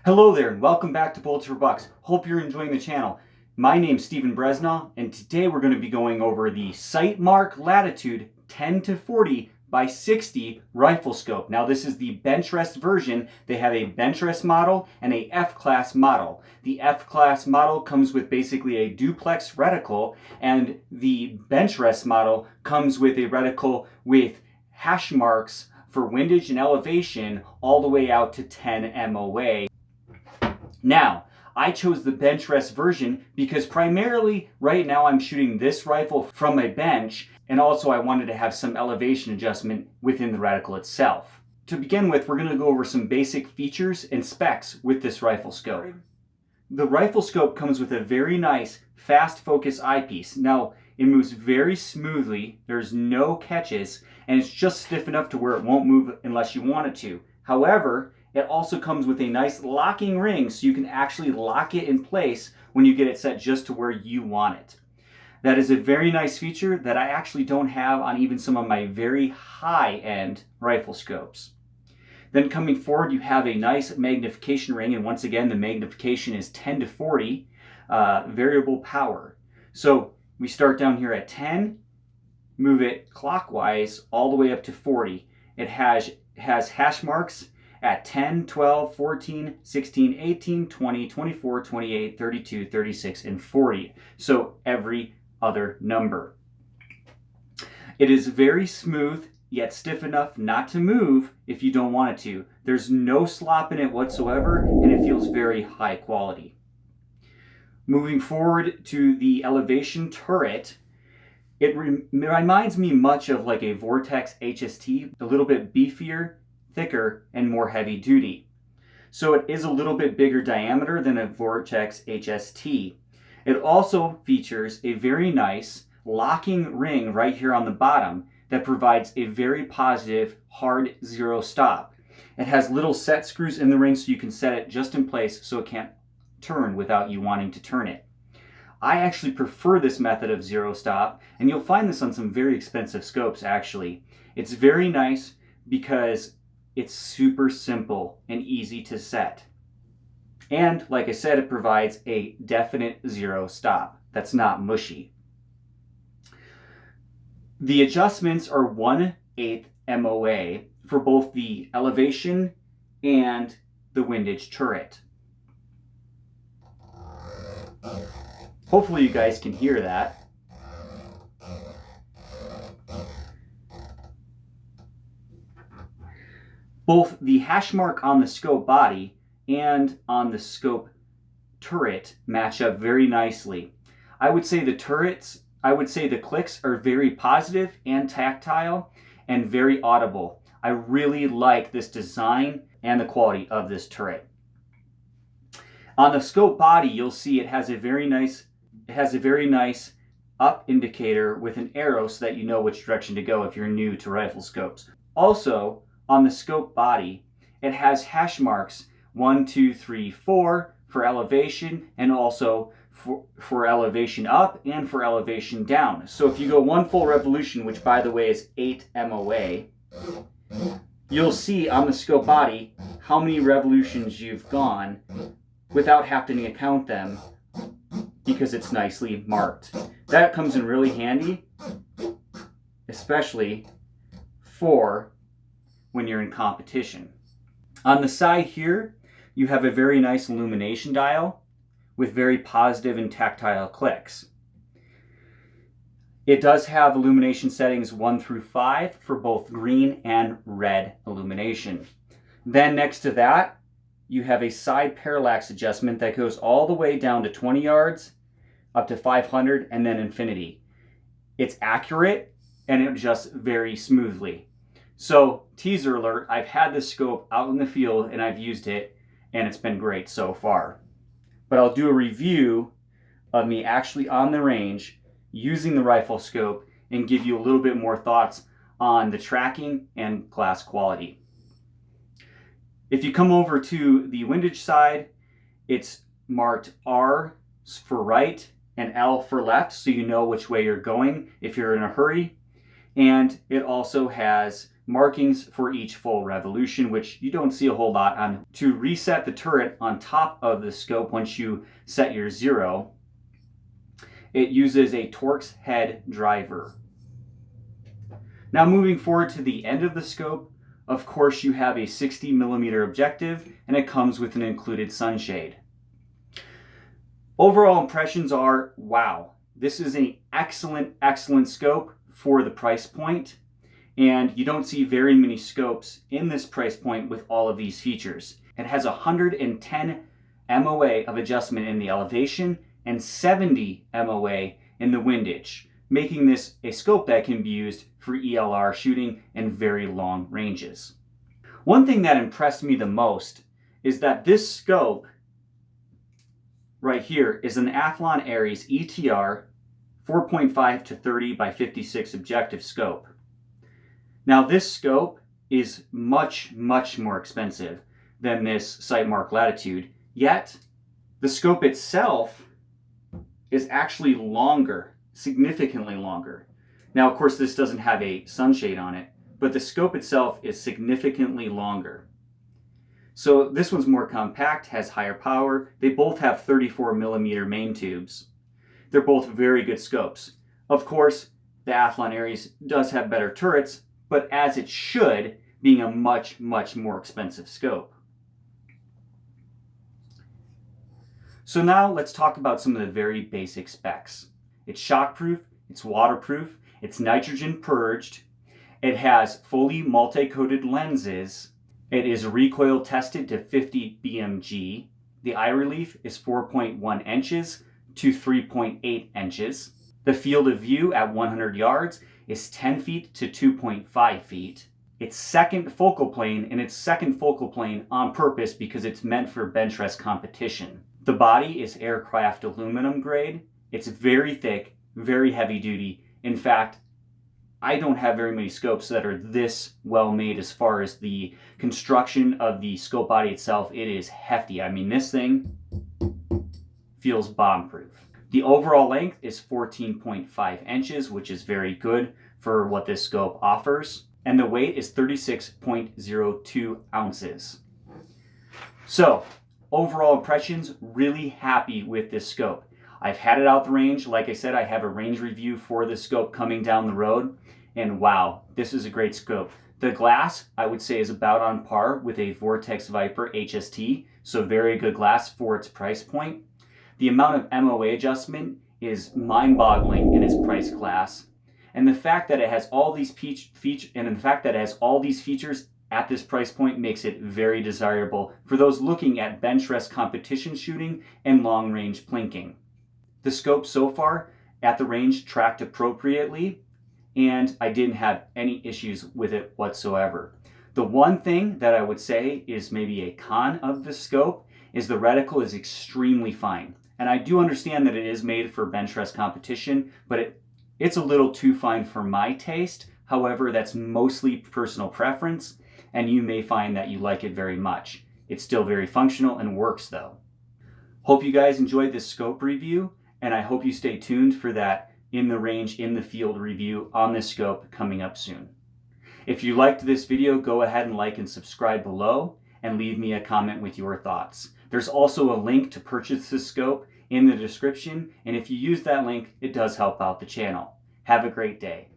Hello there and welcome back to Bullets for Bucks. Hope you're enjoying the channel. My name's Stephen Bresnaugh and today we're going to be going over the Sightmark Latitude 10-40x60 Riflescope. Now this is the Benchrest version. They have a Benchrest model and a F-Class model. The F-Class model comes with basically a duplex reticle, and the Benchrest model comes with a reticle with hash marks for windage and elevation all the way out to 10 MOA. Now, I chose the Benchrest version because primarily right now I'm shooting this rifle from my bench, and also I wanted to have some elevation adjustment within the reticle itself. To begin with, we're going to go over some basic features and specs with this Riflescope. The Riflescope comes with a very nice fast focus eyepiece. Now, it moves very smoothly, there's no catches, and it's just stiff enough to where it won't move unless you want it to. However, it also comes with a nice locking ring so you can actually lock it in place when you get it set just to where you want it. That is a very nice feature that I actually don't have on even some of my very high-end Riflescopes. Then coming forward, you have a nice magnification ring, and once again the magnification is 10-40 variable power. So we start down here at 10, move it clockwise all the way up to 40. It has hash marks at 10, 12, 14, 16, 18, 20, 24, 28, 32, 36, and 40. So every other number. It is very smooth, yet stiff enough not to move if you don't want it to. There's no slop in it whatsoever, and it feels very high quality. Moving forward to the elevation turret, it reminds me much of like a Vortex HST, a little bit beefier, thicker, and more heavy duty. So it is a little bit bigger diameter than a Vortex HST. It also features a very nice locking ring right here on the bottom that provides a very positive hard zero stop. It has little set screws in the ring so you can set it just in place so it can't turn without you wanting to turn it. I actually prefer this method of zero stop, and you'll find this on some very expensive scopes actually. It's very nice because it's super simple and easy to set. And like I said, it provides a definite zero stop. That's not mushy. The adjustments are 1/8 MOA for both the elevation and the windage turret. Hopefully you guys can hear that. Both the hash mark on the scope body and on the scope turret match up very nicely. I would say the clicks are very positive and tactile and very audible. I really like this design and the quality of this turret. On the scope body, you'll see it has a very nice up indicator with an arrow so that you know which direction to go if you're new to Riflescopes. Also, on the scope body, it has hash marks 1, 2, 3, 4 for elevation, and also for elevation up and for elevation down. So if you go one full revolution, which by the way is 8 MOA, you'll see on the scope body how many revolutions you've gone without having to count them because it's nicely marked. That comes in really handy, especially for when you're in competition. On the side here, you have a very nice illumination dial with very positive and tactile clicks. It does have illumination settings 1 through 5 for both green and red illumination. Then next to that, you have a side parallax adjustment that goes all the way down to 20 yards, up to 500, and then infinity. It's accurate and it adjusts very smoothly. So, teaser alert, I've had this scope out in the field and I've used it, and it's been great so far. But I'll do a review of me actually on the range using the Riflescope and give you a little bit more thoughts on the tracking and glass quality. If you come over to the windage side, it's marked R for right and L for left, so you know which way you're going if you're in a hurry. And it also has markings for each full revolution, which you don't see a whole lot on. To reset the turret on top of the scope once you set your 0, it uses a Torx head driver. Now moving forward to the end of the scope, of course you have a 60mm objective, and it comes with an included sunshade. Overall impressions are, wow, this is an excellent scope for the price point, and you don't see very many scopes in this price point with all of these features. It has 110 MOA of adjustment in the elevation and 70 MOA in the windage, making this a scope that can be used for ELR shooting in very long ranges. One thing that impressed me the most is that this scope right here is an Athlon Aries ETR 4.5 to 30 by 56 objective scope. Now this scope is much more expensive than this Sightmark Latitude, yet the scope itself is actually longer, significantly longer. Now, of course, this doesn't have a sunshade on it, but the scope itself is significantly longer. So this one's more compact, has higher power. They both have 34mm main tubes. They're both very good scopes. Of course, the Athlon Aries does have better turrets, but as it should, being a much more expensive scope. So now let's talk about some of the very basic specs. It's shockproof, it's waterproof, it's nitrogen purged, it has fully multi-coated lenses, it is recoil tested to 50 BMG, the eye relief is 4.1 inches to 3.8 inches, the field of view at 100 yards is 10 feet to 2.5 feet, its second focal plane, and its second focal plane on purpose because it's meant for Benchrest competition. The body is aircraft aluminum grade. It's very thick, very heavy duty. In fact, I don't have very many scopes that are this well made as far as the construction of the scope body itself. It is hefty. I mean, this thing feels bomb-proof. The overall length is 14.5 inches, which is very good for what this scope offers. And the weight is 36.02 ounces. So, overall impressions, really happy with this scope. I've had it out the range. Like I said, I have a range review for this scope coming down the road. And wow, this is a great scope. The glass, I would say, is about on par with a Vortex Viper HST. So very good glass for its price point. The amount of MOA adjustment is mind-boggling in its price class. And the fact that it has all these features at this price point makes it very desirable for those looking at Benchrest competition shooting and long-range plinking. The scope so far at the range tracked appropriately, and I didn't have any issues with it whatsoever. The one thing that I would say is maybe a con of the scope is the reticle is extremely fine. And I do understand that it is made for Benchrest competition, but it's a little too fine for my taste. However, that's mostly personal preference, and you may find that you like it very much. It's still very functional and works though. Hope you guys enjoyed this scope review, and I hope you stay tuned for that in the range, in the field review on this scope coming up soon. If you liked this video, go ahead and like and subscribe below and leave me a comment with your thoughts. There's also a link to purchase this scope in the description, and if you use that link, it does help out the channel. Have a great day.